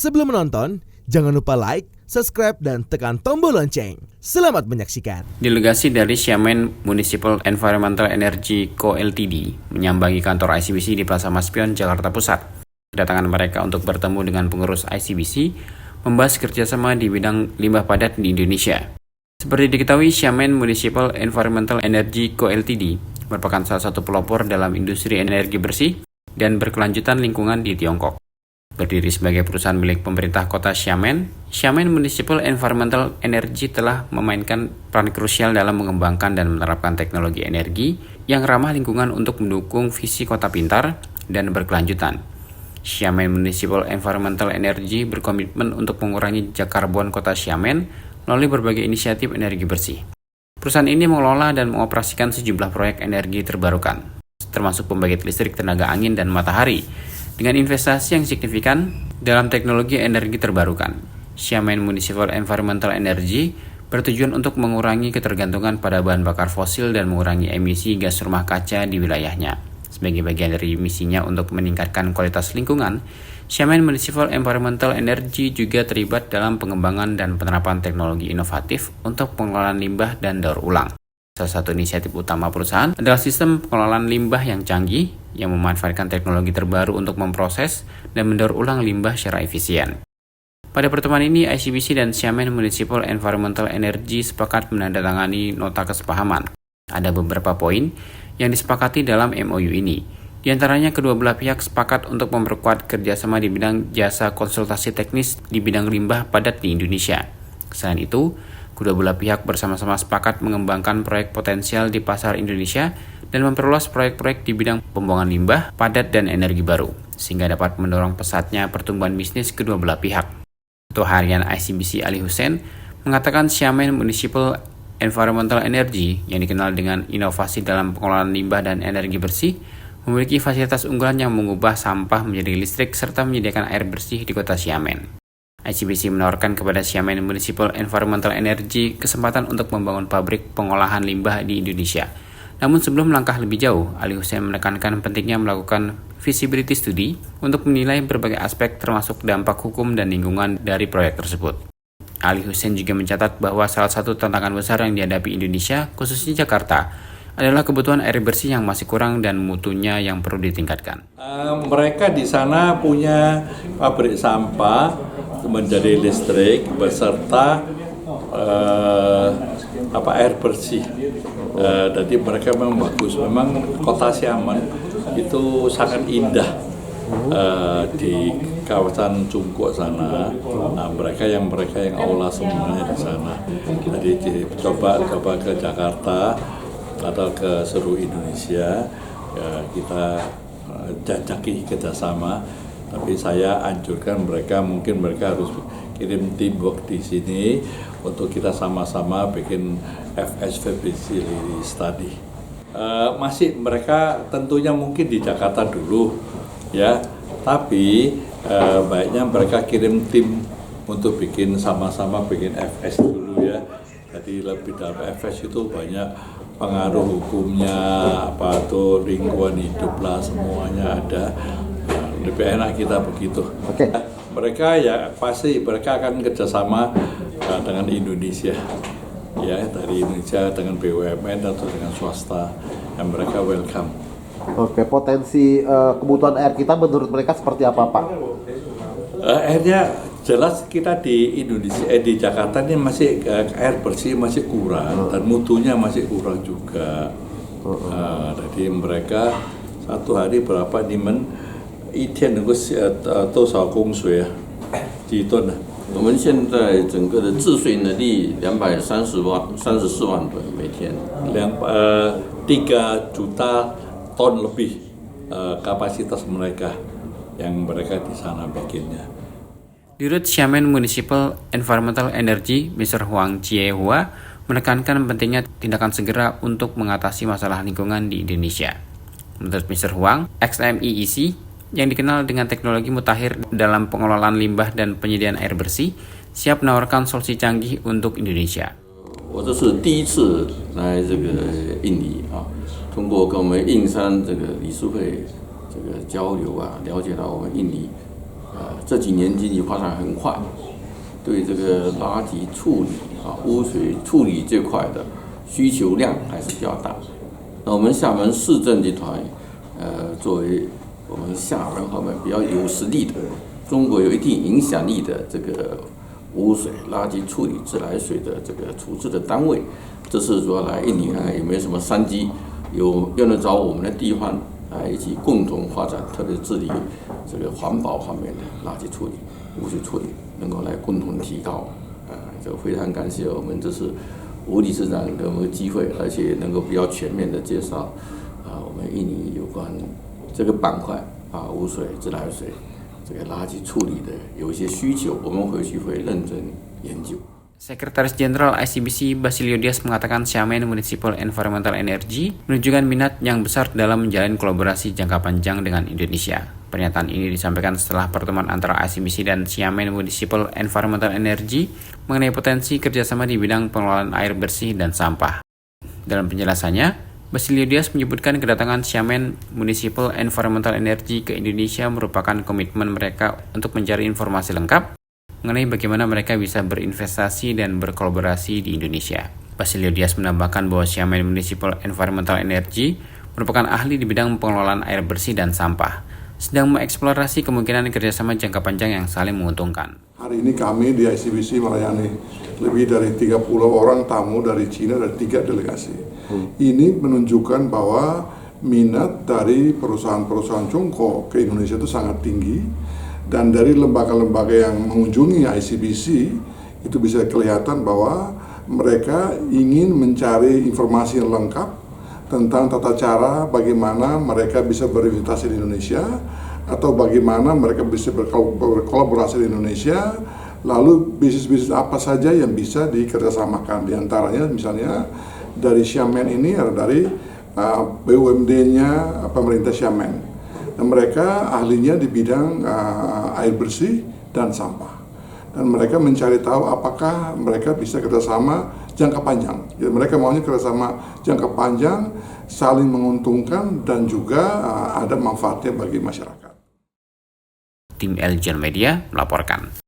Sebelum menonton, jangan lupa like, subscribe, dan tekan tombol lonceng. Selamat menyaksikan. Delegasi dari Xiamen Municipal Environmental Energy Co. Ltd. menyambangi kantor ICBC di Plaza Maspion, Jakarta Pusat. Kedatangan mereka untuk bertemu dengan pengurus ICBC membahas kerjasama di bidang limbah padat di Indonesia. Seperti diketahui, Xiamen Municipal Environmental Energy Co. Ltd. merupakan salah satu pelopor dalam industri energi bersih dan berkelanjutan lingkungan di Tiongkok. Berdiri sebagai perusahaan milik pemerintah kota Xiamen, Xiamen Municipal Environmental Energy telah memainkan peran krusial dalam mengembangkan dan menerapkan teknologi energi yang ramah lingkungan untuk mendukung visi kota pintar dan berkelanjutan. Xiamen Municipal Environmental Energy berkomitmen untuk mengurangi jejak karbon kota Xiamen melalui berbagai inisiatif energi bersih. Perusahaan ini mengelola dan mengoperasikan sejumlah proyek energi terbarukan, termasuk pembangkit listrik tenaga angin dan matahari, dengan investasi yang signifikan dalam teknologi energi terbarukan. Xiamen Municipal Environmental Energy bertujuan untuk mengurangi ketergantungan pada bahan bakar fosil dan mengurangi emisi gas rumah kaca di wilayahnya. Sebagai bagian dari misinya untuk meningkatkan kualitas lingkungan, Xiamen Municipal Environmental Energy juga terlibat dalam pengembangan dan penerapan teknologi inovatif untuk pengelolaan limbah dan daur ulang. Salah satu inisiatif utama perusahaan adalah sistem pengelolaan limbah yang canggih yang memanfaatkan teknologi terbaru untuk memproses dan mendaur ulang limbah secara efisien. Pada pertemuan ini, ICBC dan Xiamen Municipal Environmental Energy sepakat menandatangani nota kesepahaman. Ada beberapa poin yang disepakati dalam MOU ini. Di antaranya, kedua belah pihak sepakat untuk memperkuat kerjasama di bidang jasa konsultasi teknis di bidang limbah padat di Indonesia. Selain itu, kedua belah pihak bersama-sama sepakat mengembangkan proyek potensial di pasar Indonesia dan memperluas proyek-proyek di bidang pembuangan limbah padat dan energi baru, sehingga dapat mendorong pesatnya pertumbuhan bisnis kedua belah pihak. Ketua Harian ICBC Ali Hussein mengatakan Xiamen Municipal Environmental Energy yang dikenal dengan inovasi dalam pengelolaan limbah dan energi bersih memiliki fasilitas unggulan yang mengubah sampah menjadi listrik serta menyediakan air bersih di kota Xiamen. ICBC menawarkan kepada Xiamen Municipal Environmental Energy kesempatan untuk membangun pabrik pengolahan limbah di Indonesia. Namun sebelum melangkah lebih jauh, Ali Hussein menekankan pentingnya melakukan feasibility study untuk menilai berbagai aspek termasuk dampak hukum dan lingkungan dari proyek tersebut. Ali Hussein juga mencatat bahwa salah satu tantangan besar yang dihadapi Indonesia, khususnya Jakarta, adalah kebutuhan air bersih yang masih kurang dan mutunya yang perlu ditingkatkan. Mereka di sana punya pabrik sampah menjadi listrik beserta air bersih. Jadi mereka memang bagus. Memang kota Xiamen itu sangat indah di kawasan Cungkuok sana. Nah, mereka yang aula semuanya di sana. Jadi coba ke Jakarta atau ke seluruh Indonesia, ya, kita jajaki kerjasama. Tapi saya anjurkan mungkin mereka harus kirim teamwork di sini untuk kita sama-sama bikin FS feasibility study. Masih mereka tentunya mungkin di Jakarta dulu, ya. Tapi baiknya mereka kirim tim untuk bikin sama-sama bikin FS dulu, ya. Jadi lebih dalam FS itu banyak pengaruh hukumnya, lingkungan hidup lah, semuanya ada. Nah, lebih enak kita begitu. Oke. Mereka akan kerjasama dengan Indonesia, ya, dari Indonesia dengan BUMN atau dengan swasta, yang mereka welcome. Oke, potensi kebutuhan air kita menurut mereka seperti apa, Pak? Airnya jelas kita di Indonesia, di Jakarta ini masih air bersih masih kurang dan mutunya masih kurang juga. Jadi mereka satu hari berapa dimen 一天能够多少公水啊？几吨啊？我们现在整个的治水能力234万吨每天。3 juta ton lebih kapasitas mereka yang mereka di sana bikinnya. Dirut Xiamen Municipal Environmental Energy, Mr. Huang Jiehua, menekankan pentingnya tindakan segera untuk mengatasi masalah lingkungan di Indonesia. Menurut Mr. Huang, XMEEC yang dikenal dengan teknologi mutakhir dalam pengelolaan limbah dan penyediaan air bersih, siap menawarkan solusi canggih untuk Indonesia. 我这是第一次来这个印尼啊，通过跟我们印山这个理事会这个交流啊，了解到我们印尼这几年经济发展很快，对这个垃圾处理污水处理这块的需求量还是比较大。那我们厦门市政集团，作为我们厦门方面比较有实力的，中国有一定影响力的这个污水垃圾处理自来水的这个处置的单位，这次说来印尼看看有没有什么商机，用得着我们的地方一起共同发展，特别治理这个环保方面的垃圾处理、污水处理，能够来共同提高。这个非常感谢我们这次吴理事长给我们机会，而且能够比较全面的介绍我们印尼有关这个板块污水、自来水、这个垃圾处理的有一些需求，我们回去会认真研究。Sekretaris Jenderal ICBC Basilio Dias mengatakan Xiamen Municipal Environmental Energy menunjukkan minat yang besar dalam menjalin kolaborasi jangka panjang dengan Indonesia. Pernyataan ini disampaikan setelah pertemuan antara ICBC dan Xiamen Municipal Environmental Energy mengenai potensi kerjasama di bidang pengelolaan air bersih dan sampah. Dalam penjelasannya, Basilio Dias menyebutkan kedatangan Xiamen Municipal Environmental Energy ke Indonesia merupakan komitmen mereka untuk mencari informasi lengkap mengenai bagaimana mereka bisa berinvestasi dan berkolaborasi di Indonesia. Basilio Dias menambahkan bahwa Xiamen Municipal Environmental Energy merupakan ahli di bidang pengelolaan air bersih dan sampah, sedang mengeksplorasi kemungkinan kerjasama jangka panjang yang saling menguntungkan. Hari ini kami di ICBC melayani lebih dari 30 orang tamu dari Cina dari 3 delegasi. Ini menunjukkan bahwa minat dari perusahaan-perusahaan Tiongkok ke Indonesia itu sangat tinggi. Dan dari lembaga-lembaga yang mengunjungi ICBC itu bisa kelihatan bahwa mereka ingin mencari informasi yang lengkap tentang tata cara bagaimana mereka bisa berinvestasi di Indonesia atau bagaimana mereka bisa berkolaborasi di Indonesia, lalu bisnis-bisnis apa saja yang bisa dikerjasamakan. Di antaranya misalnya dari Xiamen ini ada dari BUMD-nya pemerintah Xiamen. Dan mereka ahlinya di bidang air bersih dan sampah. Dan mereka mencari tahu apakah mereka bisa kerjasama jangka panjang. Jadi mereka maunya kerjasama jangka panjang, saling menguntungkan dan juga ada manfaatnya bagi masyarakat. Tim Eljon Media melaporkan.